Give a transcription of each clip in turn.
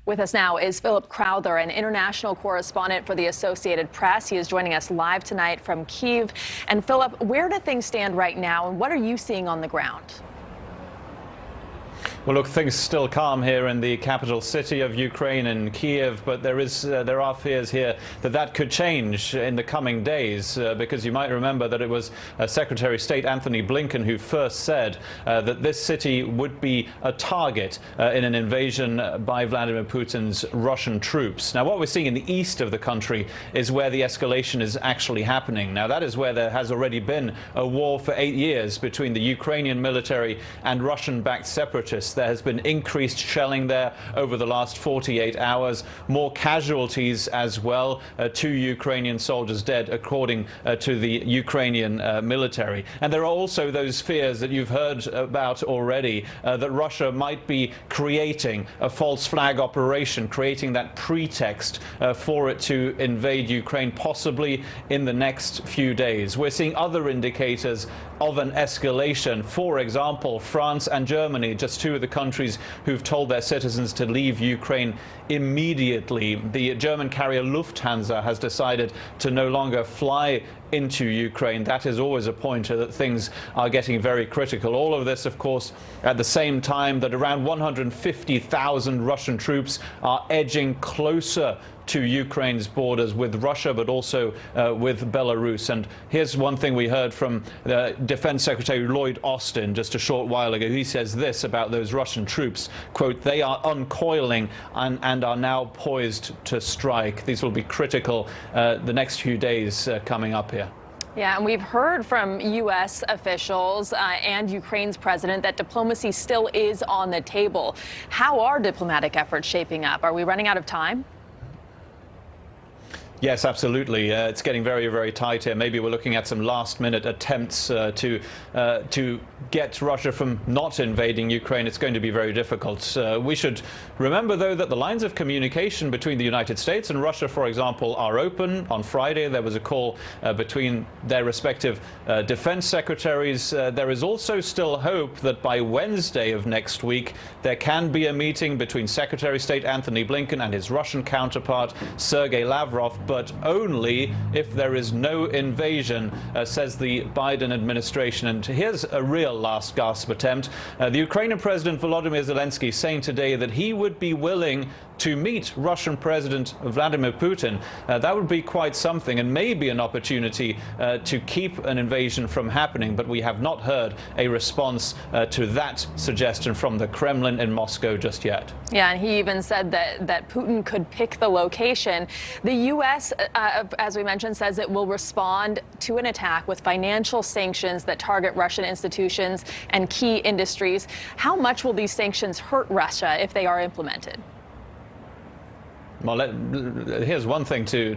With us now is Philip Crowther, an international correspondent for the Associated Press. He is joining us live tonight from Kyiv. And Philip, where do things stand right now, and what are you seeing on the ground? Well, look, things still calm here in the capital city of Ukraine, in Kyiv, but there are fears here that could change in the coming days, because you might remember that it was Secretary of State Anthony Blinken who first said that this city would be a target in an invasion by Vladimir Putin's Russian troops. Now, what we're seeing in the east of the country is where the escalation is actually happening. Now, that is where there has already been a war for 8 years between the Ukrainian military and Russian-backed separatists. There has been increased shelling there over the last 48 hours, more casualties as well, 2 Ukrainian soldiers dead, according to the Ukrainian military. And there are also those fears that you've heard about already, that Russia might be creating a false flag operation, creating that pretext for it to invade Ukraine, possibly in the next few days. We're seeing other indicators of an escalation. For example, France and Germany, just 2 of the countries who've told their citizens to leave Ukraine immediately. The German carrier Lufthansa has decided to no longer fly into Ukraine. That is always a pointer that things are getting very critical. All of this, of course, at the same time that around 150,000 Russian troops are edging closer to Ukraine's borders with Russia, but also with Belarus. And here's one thing we heard from Defense Secretary Lloyd just a short while ago. He says this about those Russian troops, quote, "They are uncoiling and are now poised to strike." These will be critical the next few days coming up here. Yeah, and we've heard from U.S. officials and Ukraine's president that diplomacy still is on the table. How are diplomatic efforts shaping up? Are we running out of time? Yes, absolutely. It's getting very, very tight here. Maybe we're looking at some last-minute attempts to get Russia from not invading Ukraine. It's going to be very difficult. We should remember, though, that the lines of communication between the United States and Russia, for example, are open. On Friday, there was a call between their respective defense secretaries. There is also still hope that by Wednesday of next week, there can be a meeting between Secretary of State Anthony Blinken and his Russian counterpart, Sergei Lavrov, but only if there is no invasion, says the Biden administration. And here's a real last gasp attempt. The Ukrainian President Volodymyr Zelensky saying today that he would be willing to meet Russian President Vladimir Putin. That would be quite something, and maybe an opportunity to keep an invasion from happening. But we have not heard a response to that suggestion from the Kremlin in Moscow just yet. Yeah, and he even said that Putin could pick the location. The U.S., as we mentioned, says it will respond to an attack with financial sanctions that target Russian institutions and key industries. How much will these sanctions hurt Russia if they are implemented? Well, here's one thing to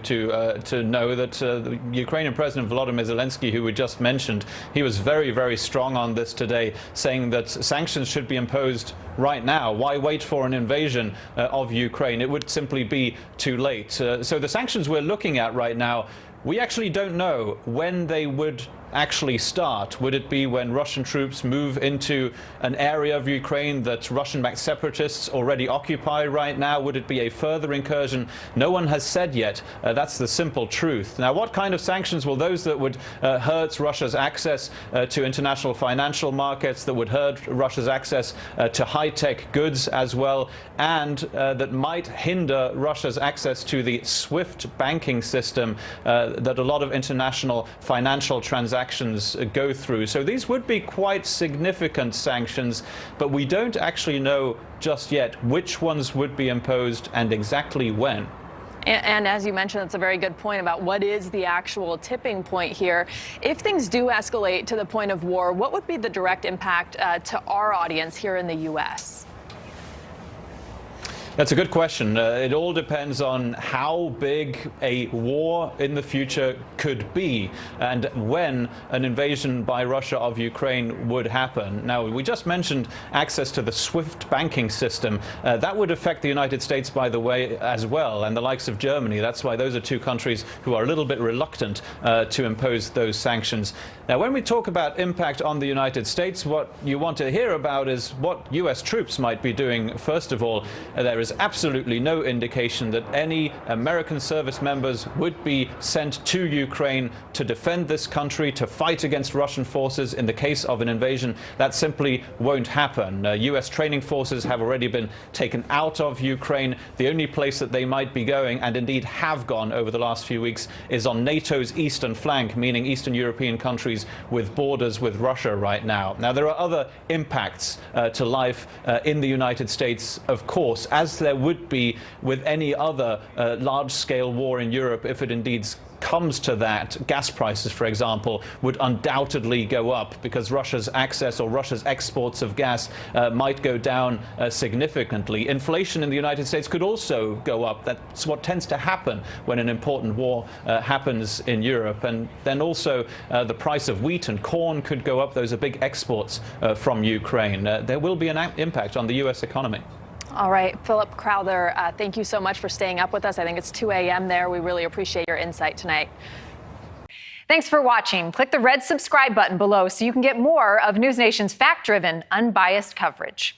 know, that the Ukrainian President Volodymyr Zelensky, who we just mentioned, he was very, very strong on this today, saying that sanctions should be imposed right now. Why wait for an invasion of Ukraine? It would simply be too late. So the sanctions we're looking at right now, we actually don't know when they would actually start. Would it be when Russian troops move into an area of Ukraine that Russian-backed separatists already occupy right now? Would it be a further incursion? No one has said yet. That's the simple truth. Now, what kind of sanctions? Will those that would hurt Russia's access to international financial markets, that would hurt Russia's access to high-tech goods as well, and that might hinder Russia's access to the SWIFT banking system that a lot of international financial transactions go through. So these would be quite significant sanctions, but we don't actually know just yet which ones would be imposed and exactly when. And as you mentioned, that's a very good point about what is the actual tipping point here. If things do escalate to the point of war, what would be the direct impact to our audience here in the U.S.? That's a good question. It all depends on how big a war in the future could be and when an invasion by Russia of Ukraine would happen. Now, we just mentioned access to the SWIFT banking system. That would affect the United States, by the way, as well, and the likes of Germany. That's why those are 2 countries who are a little bit reluctant to impose those sanctions. Now, when we talk about impact on the United States, what you want to hear about is what U.S. troops might be doing. First of all, there is is absolutely no indication that any American service members would be sent to Ukraine to defend this country, to fight against Russian forces in the case of an invasion. That simply won't happen. US training forces have already been taken out of Ukraine. The only place that they might be going, and indeed have gone over the last few weeks, is on NATO's eastern flank, meaning Eastern European countries with borders with Russia right now. Now, there are other impacts to life in the United States, of course, as there would be with any other large-scale war in Europe if it indeed comes to that. Gas prices, for example, would undoubtedly go up because Russia's access or Russia's exports of gas might go down significantly. Inflation in the United States could also go up. That's what tends to happen when an important war happens in Europe. And then also the price of wheat and corn could go up. Those are big exports from Ukraine. There will be an impact on the U.S. economy. All right, Philip Crowther, thank you so much for staying up with us. I think it's 2 a.m. there. We really appreciate your insight tonight. Thanks for watching. Click the red subscribe button below so you can get more of NewsNation's fact-driven, unbiased coverage.